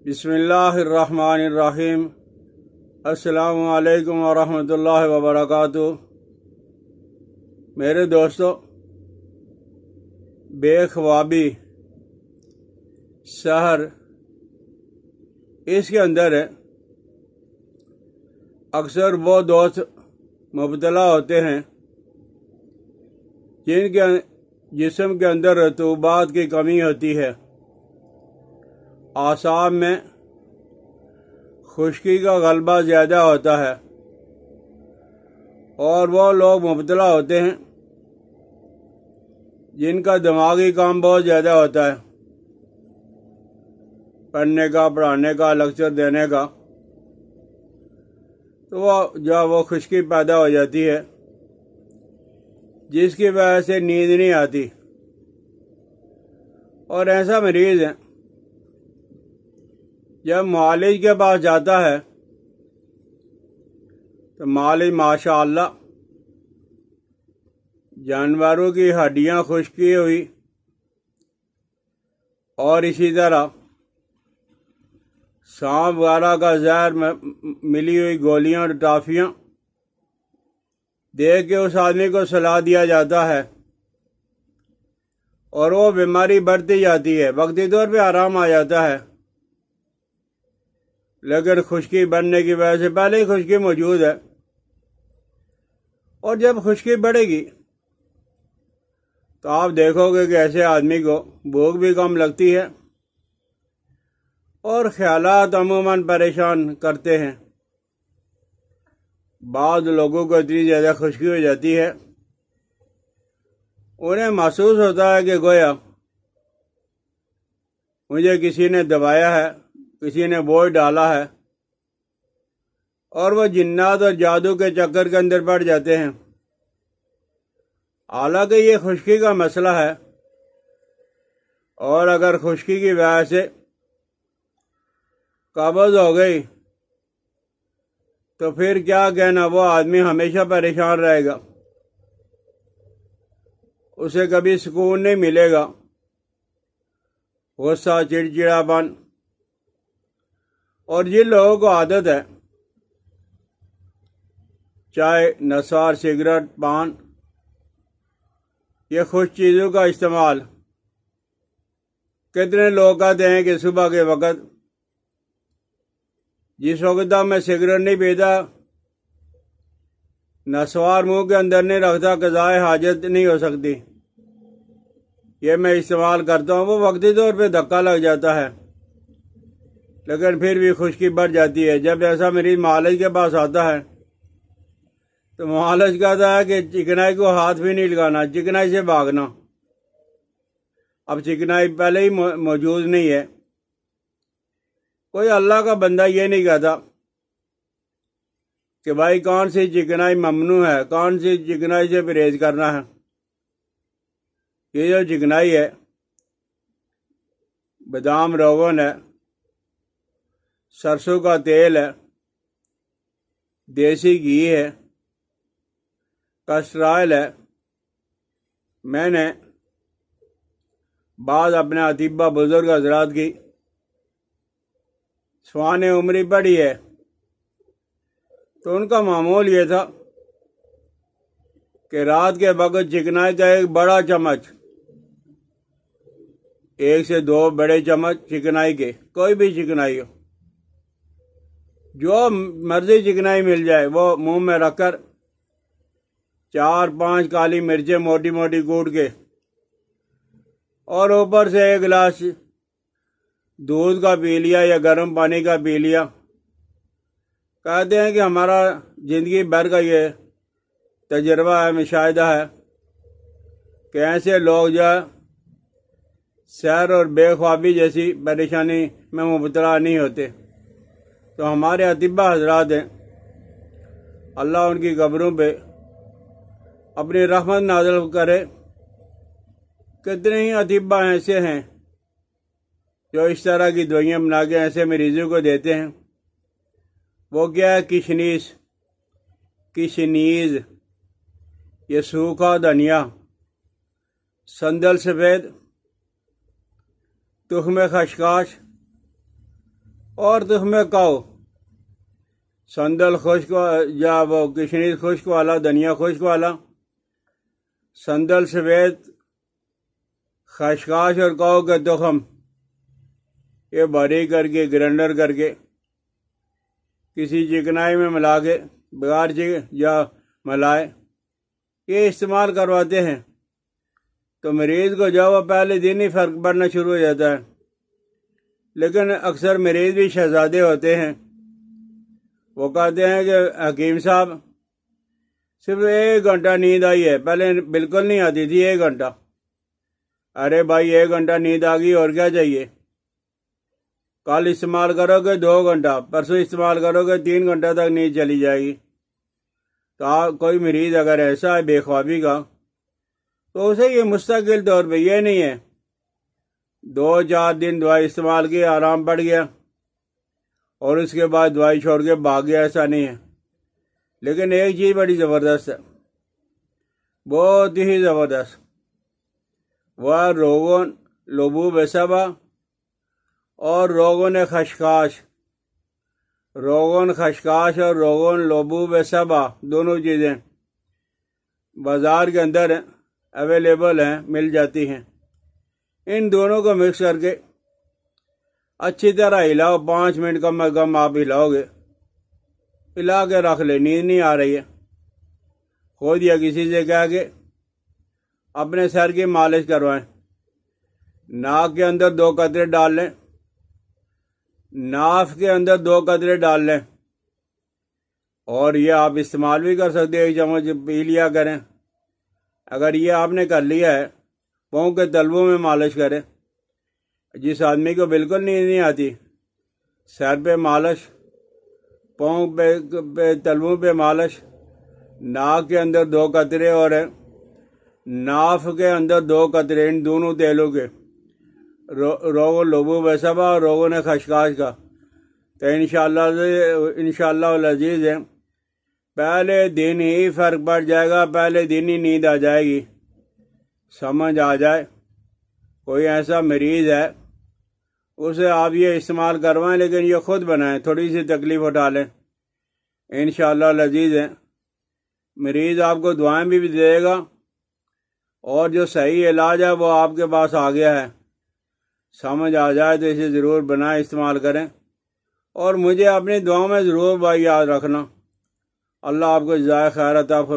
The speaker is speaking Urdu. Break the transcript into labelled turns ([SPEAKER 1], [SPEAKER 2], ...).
[SPEAKER 1] بسم اللہ الرحمن الرحیم۔ السلام علیکم ورحمۃ اللہ وبرکاتہ۔ میرے دوستو، بے خوابی سحر اس کے اندر ہے۔ اکثر وہ دوست مبتلا ہوتے ہیں جن کے جسم کے اندر رطوبات کی کمی ہوتی ہے، اعصاب میں خشکی کا غلبہ زیادہ ہوتا ہے، اور وہ لوگ مبتلا ہوتے ہیں جن کا دماغی کام بہت زیادہ ہوتا ہے، پڑھنے کا، پڑھانے کا، لیکچر دینے کا، تو وہ خشکی پیدا ہو جاتی ہے جس کی وجہ سے نیند نہیں آتی۔ اور ایسا مریض ہے جب معالج کے پاس جاتا ہے تو معالج ماشاء اللہ جانوروں کی ہڈیاں خشکی ہوئی اور اسی طرح سانپ وغیرہ کا زہر ملی ہوئی گولیاں اور ٹافیاں دے کے اس آدمی کو صلاح دیا جاتا ہے، اور وہ بیماری بڑھتی جاتی ہے۔ وقتی طور پہ آرام آ جاتا ہے، لیکن خشکی بڑھنے کی وجہ سے پہلے ہی خشکی موجود ہے، اور جب خشکی بڑھے گی تو آپ دیکھو گے کہ ایسے آدمی کو بھوک بھی کم لگتی ہے اور خیالات عموماً پریشان کرتے ہیں۔ بعض لوگوں کو اتنی زیادہ خشکی ہو جاتی ہے، انہیں محسوس ہوتا ہے کہ گویا مجھے کسی نے دبایا ہے، کسی نے بوجھ ڈالا ہے، اور وہ جنات اور جادو کے چکر کے اندر پڑ جاتے ہیں۔ حالانکہ یہ خشکی کا مسئلہ ہے، اور اگر خشکی کی وجہ سے قبض ہو گئی تو پھر کیا کہنا، وہ آدمی ہمیشہ پریشان رہے گا، اسے کبھی سکون نہیں ملے گا۔ غصہ، چڑچڑاپن، اور جن لوگوں کو عادت ہے چائے، نسوار، سگریٹ، پان، یہ خوش چیزوں کا استعمال، کتنے لوگ کہتے ہیں کہ صبح کے وقت جس وقت تک میں سگریٹ نہیں پیتا، نسوار منہ کے اندر نہیں رکھتا، قضائے حاجت نہیں ہو سکتی، یہ میں استعمال کرتا ہوں، وہ وقتی طور پہ دھکا لگ جاتا ہے، لیکن پھر بھی خشکی بڑھ جاتی ہے۔ جب ایسا مریض معالج کے پاس آتا ہے تو معالج کہتا ہے کہ چکنائی کو ہاتھ بھی نہیں لگانا، چکنائی سے بھاگنا۔ اب چکنائی پہلے ہی موجود نہیں ہے۔ کوئی اللہ کا بندہ یہ نہیں کہتا کہ بھائی کون سی چکنائی ممنوع ہے، کون سی چکنائی سے پرہیز کرنا ہے۔ یہ جو چکنائی ہے، بادام روغن ہے، سرسوں کا تیل ہے، دیسی گھی ہے، کسٹر آئل ہے۔ میں نے بعض اپنے اطباء بزرگ حضرات کی سوانح عمری پڑھی ہے، تو ان کا معمول یہ تھا کہ رات کے وقت چکنائی کا ایک بڑا چمچ، 1 سے 2 بڑے چمچ چکنائی کے، کوئی بھی چکنائی ہو، جو مرضی چکنائی مل جائے، وہ منہ میں رکھ کر 4-5 کالی مرچیں موٹی موٹی کوٹ کے، اور اوپر سے 1 گلاس دودھ کا پی لیا یا گرم پانی کا پی لیا۔ کہتے ہیں کہ ہمارا زندگی بھر کا یہ تجربہ ہے، مشاہدہ ہے کہ ایسے لوگ جو ہے سحر اور بے خوابی جیسی پریشانی میں مبتلا نہیں ہوتے۔ تو ہمارے اطباء حضرات ہیں، اللہ ان کی قبروں پہ اپنی رحمت نازل کرے۔ کتنے ہی اطباء ایسے ہیں جو اس طرح کی دوائیاں بنا کے ایسے مریضوں کو دیتے ہیں۔ وہ کیا ہے؟ کشنیز، یہ سوکھا دھنیا، سندل سفید، تخم خشخاش، اور تخمِ کاؤ، سندل خشک یا وہ کشنیز خشک والا، دھنیا خشک والا، سندل سفید، خشخاش اور کاؤ کے تخم، یہ باریک کر کے گرینڈر کر کے کسی چکنائی میں ملا کے بغیر یا ملائے یہ استعمال کرواتے ہیں تو مریض کو جو وہ پہلے دن ہی فرق پڑنا شروع ہو جاتا ہے۔ لیکن اکثر مریض بھی شہزادے ہوتے ہیں، وہ کہتے ہیں کہ حکیم صاحب صرف 1 گھنٹہ نیند آئی ہے، پہلے بالکل نہیں آتی تھی 1 گھنٹہ۔ ارے بھائی 1 گھنٹہ نیند آ گئی اور کیا چاہیے؟ کل استعمال کرو گے 2 گھنٹہ، پرسوں استعمال کرو گے 3 گھنٹہ تک نیند چلی جائے گی۔ تو کوئی مریض اگر ایسا ہے بے خوابی کا تو اسے یہ مستقل طور پہ یہ نہیں ہے 2-4 دن دوائی استعمال کی آرام پڑ گیا اور اس کے بعد دوائی چھوڑ کے بھاگ گیا، ایسا نہیں ہے۔ لیکن ایک چیز بڑی زبردست ہے، بہت ہی زبردست، وہ روغن لبوب سبا اور روغن خشخاش، روغن خشخاش اور روغن لبوب سبا دونوں چیزیں بازار کے اندر اویلیبل ہیں، مل جاتی ہیں۔ ان دونوں کو مکس کر کے اچھی طرح ہلاؤ، 5 منٹ کم از کم آپ ہلاؤ گے، ہلا کے رکھ لے، نیند نہیں آ رہی ہے خود یا کسی سے کہہ کے اپنے سر کی مالش کروائیں، ناک کے اندر 2 قطرے ڈال لیں، ناف کے اندر 2 قطرے ڈال لیں، اور یہ آپ استعمال بھی کر سکتے ہیں، 1 چمچ پی لیا کریں۔ اگر یہ آپ نے کر لیا ہے، پاؤں کے تلووں میں مالش کریں، جس آدمی کو بالکل نیند نہیں آتی، سر پہ مالش، پاؤں پہ تلووں پہ مالش، ناک کے اندر 2 قطرے اور ناف کے اندر 2 قطرے، ان دونوں تیلوں کے، روغن لبوب سبا اور روغن خشخاش کا، تو انشاءاللہ العزیز ہے پہلے دن ہی فرق پڑ جائے گا، پہلے دن ہی نیند آ جائے گی۔ سمجھ آ جائے کوئی ایسا مریض ہے اسے آپ یہ استعمال کروائیں، لیکن یہ خود بنائیں، تھوڑی سی تکلیف اٹھا لیں، انشاءاللہ العزیز ہے مریض آپ کو دعائیں بھی دے گا، اور جو صحیح علاج ہے وہ آپ کے پاس آ گیا ہے۔ سمجھ آ جائے تو اسے ضرور بنائیں، استعمال کریں، اور مجھے اپنی دعاؤں میں ضرور بھائی یاد رکھنا۔ اللہ آپ کو جزائے خیر عطا فرمائے۔